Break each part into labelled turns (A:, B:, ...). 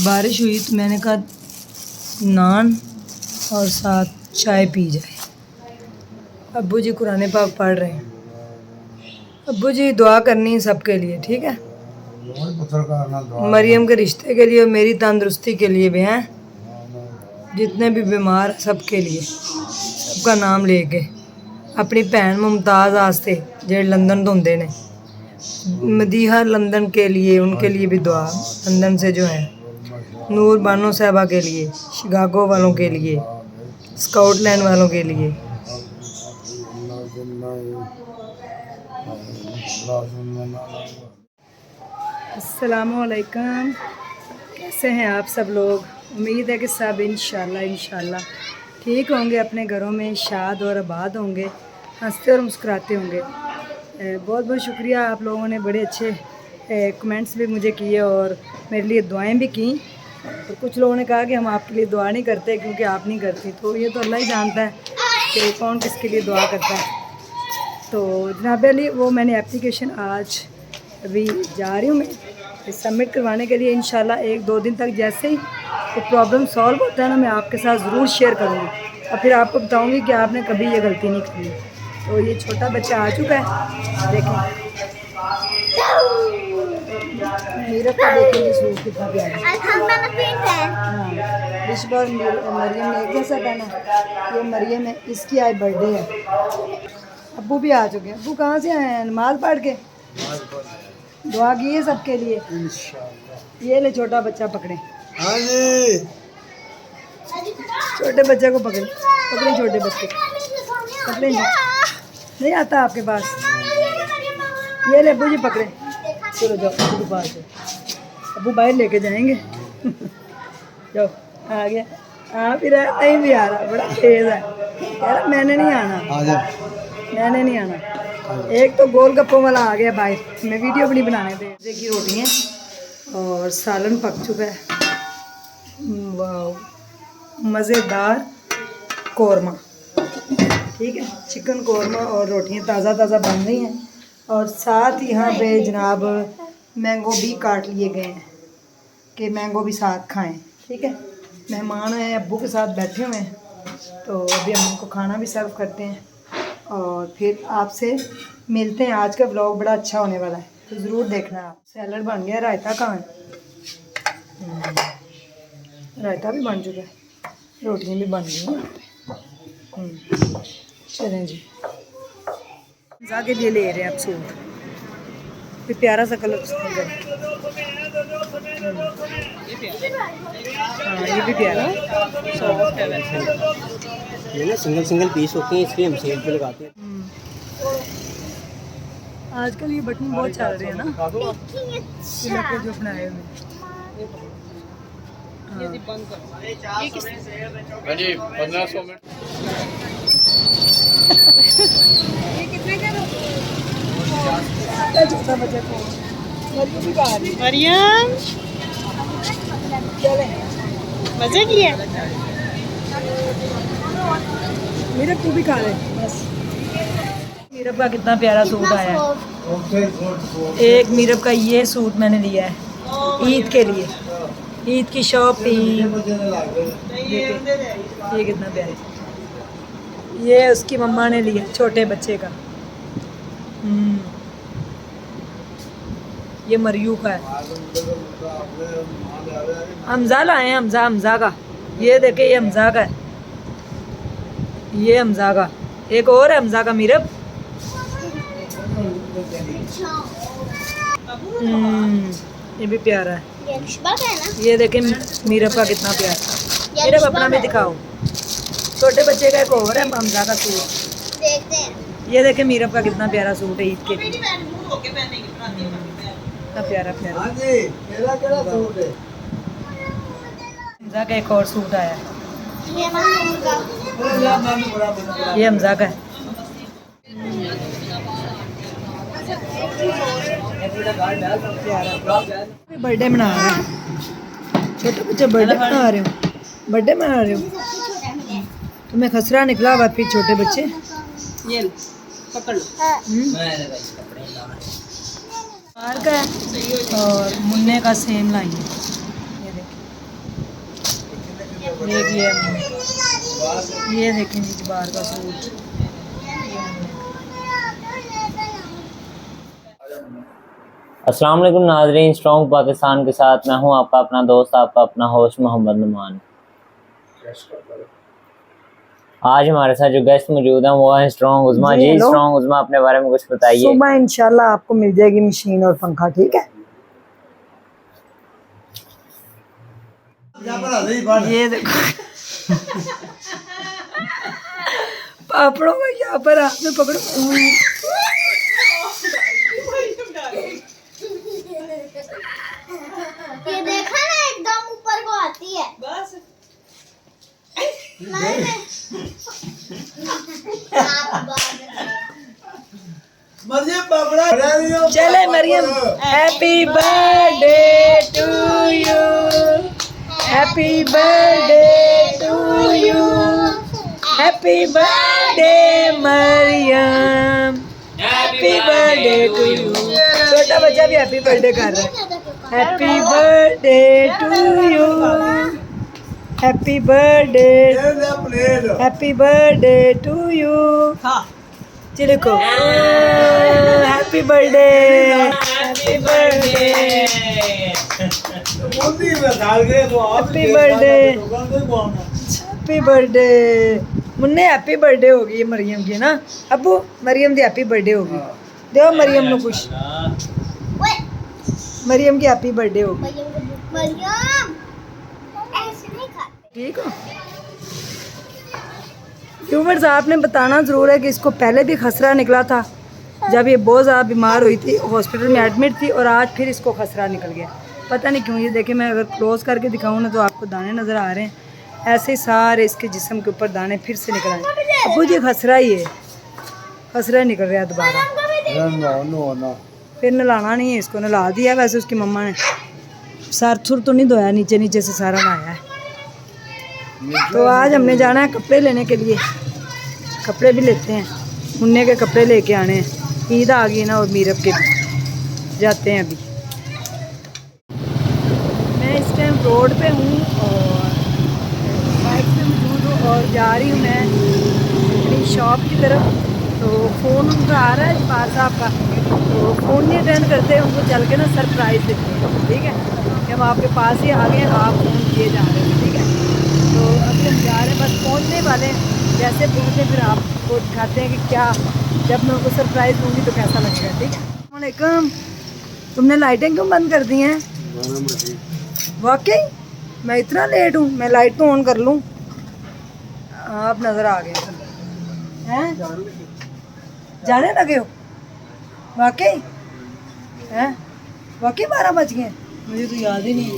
A: बारिश हुई तो मैंने कहा नान और साथ चाय पी जाए। अब्बू जी कुरान पाक पढ़ रहे हैं। अब्बू जी दुआ करनी है सबके लिए, ठीक है? मरियम के रिश्ते के लिए और मेरी तंदुरुस्ती के लिए भी हैं, जितने भी बीमार सबके लिए, सबका नाम लेके। अपनी भैन मुमताज़ आस्ते जो लंदन तो होंगे ने, मदीहा लंदन के लिए, उनके लिए भी दुआ। लंदन से जो है नूर बानो साहबा के लिए, शिकागो वालों के लिए, स्कॉटलैंड वालों के लिए। अस्सलामुअलैकुम, कैसे हैं आप सब लोग? उम्मीद है कि सब इंशाल्लाह ठीक होंगे, अपने घरों में शाद और आबाद होंगे, हंसते और मुस्कुराते होंगे। बहुत बहुत शुक्रिया, आप लोगों ने बड़े अच्छे कमेंट्स भी मुझे किए और मेरे लिए दुआएं भी की। तो कुछ लोगों ने कहा कि हम आपके लिए दुआ नहीं करते क्योंकि आप नहीं करती, तो ये तो अल्लाह ही जानता है कि कौन किसके लिए दुआ करता है। तो जनाब अली, वो मैंने एप्लीकेशन आज अभी जा रही हूँ मैं सबमिट करवाने के लिए। इंशाल्लाह 1-2 दिन तक जैसे ही तो प्रॉब्लम सॉल्व होता है ना, मैं आपके साथ ज़रूर शेयर करूँगी और फिर आपको बताऊँगी कि आपने कभी ये गलती नहीं की। तो ये छोटा बच्चा आ चुका है, देखें मेरा का देखेंगे सूट कितना प्यारा। हाँ, इस बार मरियम ने एक जैसा पहना। ये मरियम है, इसकी आज बर्थडे है। अब्बू भी आ चुके हैं। अब्बू कहाँ से आए हैं? नमाज पढ़ के दुआ की है सबके लिए। ये ले छोटा बच्चा पकड़े। हाँ जी, छोटे बच्चे को पकड़े, पकड़े छोटे बच्चे पकड़े। नहीं आता आपके पास? ये ले अब्बू जी पकड़े। चलो जाओ अब्बू के पास, अब्बू बाहर लेके जाएंगे। जाओ, आ गया। हाँ फिर नहीं भी आ रहा, बड़ा तेज है। कह रहा मैंने नहीं आना, मैंने नहीं आना। एक तो गोल गप्पों वाला आ गया बाहर, मैं वीडियो भी नहीं बनाने दे। देखिए रोटियाँ और सालन पक चुका है। वाह, मज़ेदार कौरमा, ठीक है, चिकन कौरमा और रोटियाँ ताज़ा ताज़ा बन रही हैं। और साथ यहाँ पे जनाब मैंगो भी काट लिए गए हैं कि मैंगो भी साथ खाएं, ठीक है? मेहमान हैं, अब्बू के साथ बैठे हुए हैं, तो अभी हम उनको खाना भी सर्व करते हैं और फिर आपसे मिलते हैं। आज का व्लॉग बड़ा अच्छा होने वाला है, तो ज़रूर देखना आप। सैलड बन गया, रायता कहाँ है? रायता भी बन चुका है, रोटियाँ भी बन गई हैं। चलें जी, जा के लिए ले रहे हैं आप सूट, फिर प्यारा सा कलर पसंद है। हाँ ये भी प्यारा,
B: ये ना सिंगल पीस होती हैं, इसलिए हम सेल पे लगाते हैं।
A: आजकल ये बटन बहुत चल रहे हैं ना, लकड़ जो बनाए हुए। हाँ।
C: 1500 मिनट।
A: ये कितने का? छोटा बच्चा को मरियम भी खा रही है।
D: मरियम
A: चले
D: मजे किए।
A: मीरब तू भी खा ले बस। मीरब का कितना प्यारा सूट आया है। एक मीरब का ये सूट मैंने लिया है ईद के लिए, ईद की शॉपिंग। ये कितना प्यारा, ये उसकी मम्मा ने लिया छोटे बच्चे का। ये मरियू का है, हमजा लाए हैं, हमजा का। ये देखे, ये हमजा का है, ये हमजा का। एक और है हमजा का मीरब। ये भी प्यारा है। ये देखे मीरब का कितना प्यारा। मीरब अपना भी दिखाओ। छोटे बच्चे का एक और है हमजा का सूट, देखते हैं। ये देखे मीरब का कितना प्यारा सूट है ईद के लिए, कितना प्यारा प्यारा। हमजा का एक और सूट आया है, ये हमजा का है। बर्थडे मना रहे हो, छोटे बच्चे बर्थडे मना रहे हो, बर्थडे मना रहे हो। तुम्हें खसरा निकला हुआ फिर छोटे बच्चे।
D: ये पकड़ लो।
A: बाहर का है और मुन्ने का सेम लाई है, ये देखिए एक ये देखें जी बाहर का सूट।
C: अस्सलाम वालेकुम नाज़रीन, स्ट्रॉन्ग पाकिस्तान के साथ मैं हूं आपका अपना दोस्त, आपका अपना होस्ट मोहम्मद नुमान। आज हमारे साथ जो गेस्ट मौजूद हैं वो हैं स्ट्रॉन्ग उज़मा जी। स्ट्रॉन्ग उज़मा, अपने बारे में कुछ बताइए।
A: सुबह इंशाल्लाह आपको मिल जाएगी मशीन और पंखा, ठीक है। ये देखो पापड़ों को यहाँ पर हाथ में पकड़ो।
E: ये देखा ना, एकदम ऊपर को आती है।
D: बस
A: चले Mariam, happy birthday to you, happy birthday to you, happy birthday Mariam, happy birthday to you. छोटा बच्चा भी हैप्पी बर्थडे कर रहा है। Happy birthday to you, happy birthday, happy birthday to you. चलो को happy birthday, happy birthday, happy birthday, happy birthday. मुन्ने happy birthday होगी मरियम की ना अबू, मरियम की हैप्पी बर्थडे होगी। दो मरियम को खुश, मरियम की हैप्पी बर्थडे होगी।
E: मरियम ऐसे नहीं खा।
A: ठीक हो व्यूअर्स, आपने बताना ज़रूर है कि इसको पहले भी खसरा निकला था जब ये बहुत ज़्यादा बीमार हुई थी, हॉस्पिटल में एडमिट थी, और आज फिर इसको खसरा निकल गया। पता नहीं क्यों। ये देखिए, मैं अगर क्लोज करके दिखाऊँ ना तो आपको दाने नज़र आ रहे हैं। ऐसे ही सारे इसके जिस्म के ऊपर दाने फिर से निकल आए। अबू जी खसरा ही है, खसरा निकल रहा है दोबारा। फिर नलाना नहीं है इसको, नला दिया वैसे उसकी मम्मा ने। सर थुर तो नहीं धोया, नीचे नीचे से सारा नहाया है। तो आज हमने जाना है कपड़े लेने के लिए, कपड़े भी लेते हैं। मुन्ने के कपड़े लेके आने हैं, ईद आ गई ना, और मीरब के भी जाते हैं अभी। मैं इस टाइम रोड पे हूँ और बाइक पे मौजूद हूँ और जा रही हूँ मैं अपनी शॉप की तरफ। तो फ़ोन उनका आ रहा है जबार साहब का, तो फ़ोन नहीं अटेंड करते, उनको चल के ना सरप्राइज़ देते हैं, ठीक है। कि हम आपके पास ही आ गए, आप फ़ोन किए जा रहे हैं, ठीक है। तो अभी हम जा रहे हैं, बस पहुंचने वाले हैं। जैसे पहुंचे फिर आपको दिखाते हैं कि क्या, जब मैं उनको सरप्राइज़ दूंगी तो कैसा लगेगा, ठीक है। अस्सलामुअलैकुम। तुमने लाइटें क्यों बंद कर दी हैं? वाकई मैं इतना लेट हूँ? मैं लाइट तो ऑन कर लूँ। आप नज़र आ गए हैं, जाने लगे हो? वाकई हैं? वाकई 12 बज गए? मुझे तो याद ही नहीं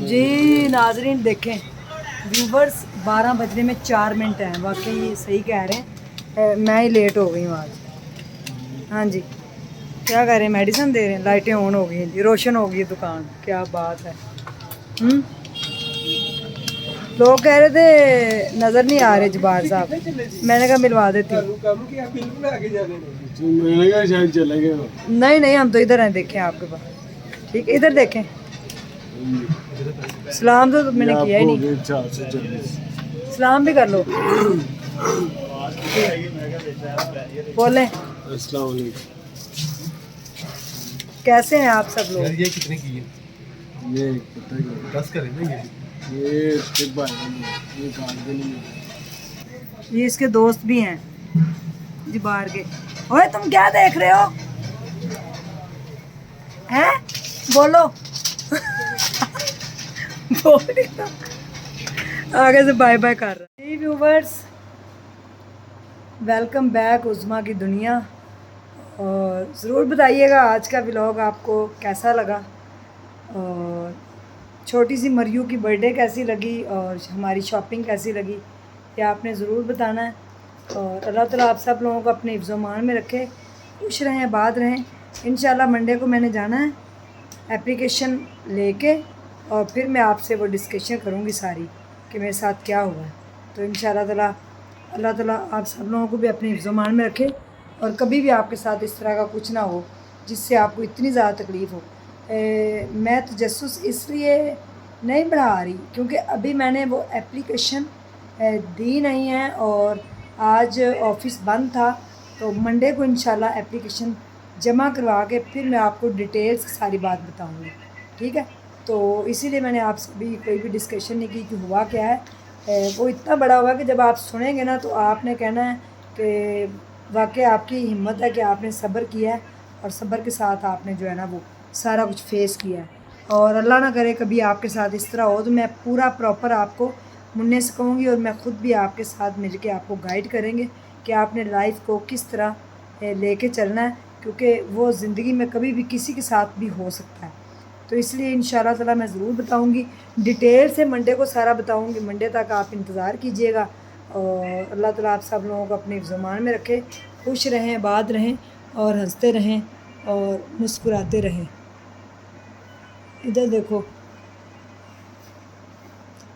A: जी। नाजरीन देखें व्यूवर्स, 12 बजने में 4 मिनट हैं। वाकई ये सही कह रहे हैं, मैं ही लेट हो गई हूँ आज। हाँ जी, क्या कर रहे हैं? मेडिसिन दे रहे हैं। लाइटें ऑन हो गई हैं जी, रोशन हो गई है दुकान। क्या बात है। लोग कह रहे थे नज़र नहीं आ रहे जबार साहब, मैंने कहा मिलवा देती हूँ। नहीं नहीं, हम तो इधर हैं, देखें आपके पास, ठीक है। इधर देखें, सलाम तो मैंने किया ही नहीं। सलाम भी कर लो, बोलें। कैसे हैं आप सब लोग?
F: ये कितने की है? ये 10 करें ना। ये
A: ये इसके दोस्त भी हैं जी बाहर के। ओए तुम क्या देख रहे हो? हैं? बोलो। बोल नहीं रहा। आगे से बाय बाय कर रहा है। व्यूवर्स, वेलकम बैक उज़मा की दुनिया। और ज़रूर बताइएगा आज का व्लॉग आपको कैसा लगा, और छोटी सी मरियू की बर्थडे कैसी लगी, और हमारी शॉपिंग कैसी लगी, ये आपने ज़रूर बताना है। और अल्लाह ताला आप सब लोगों को अपने हिफ्ज़-ओ-मान में रखे, खुश रहें, आबाद रहें। इंशाल्लाह मंडे को मैंने जाना है एप्लीकेशन लेके, और फिर मैं आपसे वो डिस्कशन करूँगी सारी कि मेरे साथ क्या हुआ है। तो इंशाल्लाह ताला अल्लाह ताला आप सब लोगों को भी अपने हिफ्ज़-ओ-मान में रखे, और कभी भी आपके साथ इस तरह का कुछ ना हो जिससे आपको इतनी ज़्यादा तकलीफ़ हो। मैं तजस्सुस इसलिए नहीं बढ़ा रही, क्योंकि अभी मैंने वो एप्लीकेशन दी नहीं है और आज ऑफिस बंद था, तो मंडे को इंशाल्लाह एप्लीकेशन जमा करवा के फिर मैं आपको डिटेल से सारी बात बताऊंगी, ठीक है। तो इसीलिए मैंने आपसे भी कोई भी डिस्कशन नहीं की कि हुआ क्या है। वो इतना बड़ा हुआ कि जब आप सुनेंगे ना तो आपने कहना है कि वाकई आपकी हिम्मत है कि आपने सब्र किया है और सब्र के साथ आपने जो है ना वो सारा कुछ फेस किया है। और अल्लाह ना करे कभी आपके साथ इस तरह हो तो मैं पूरा प्रॉपर आपको मुन्ने से कहूँगी और मैं ख़ुद भी आपके साथ मिल के आपको गाइड करेंगे कि आपने लाइफ को किस तरह लेके चलना है, क्योंकि वो ज़िंदगी में कभी भी किसी के साथ भी हो सकता है। तो इसलिए इंशाल्लाह ताला मैं ज़रूर बताऊंगी, डिटेल से मंडे को सारा बताऊंगी। मंडे तक आप इंतज़ार कीजिएगा और अल्लाह ताला आप सब लोगों को अपने ज़ुबान में रखे, खुश रहें, आबाद रहें और हंसते रहें और मुस्कुराते रहें। इधर देखो,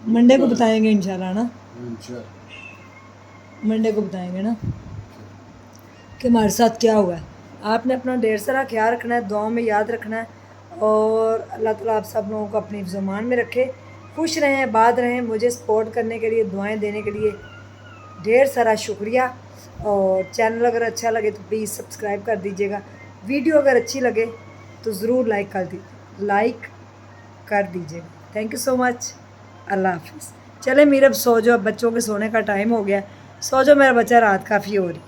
A: मंडे को बताएंगे इंशाल्लाह ना, मंडे को बताएंगे ना कि हमारे साथ क्या हुआ है। आपने अपना ढेर सारा ख्याल रखना है, दुआओं में याद रखना है और अल्लाह ताला आप सब लोगों को अपनी ज़ुबान में रखे, खुश रहें, आबाद रहें। मुझे सपोर्ट करने के लिए, दुआएं देने के लिए ढेर सारा शुक्रिया। और चैनल अगर अच्छा लगे तो प्लीज़ सब्सक्राइब कर दीजिएगा। वीडियो अगर अच्छी लगे तो ज़रूर लाइक कर दीजिएगा। Thank you so much. अल्लाह हाफिज़। चले मीर अब सो जाओ, अब बच्चों के सोने का टाइम हो गया, सो जाओ, मेरा बच्चा रात काफ़ी हो रही।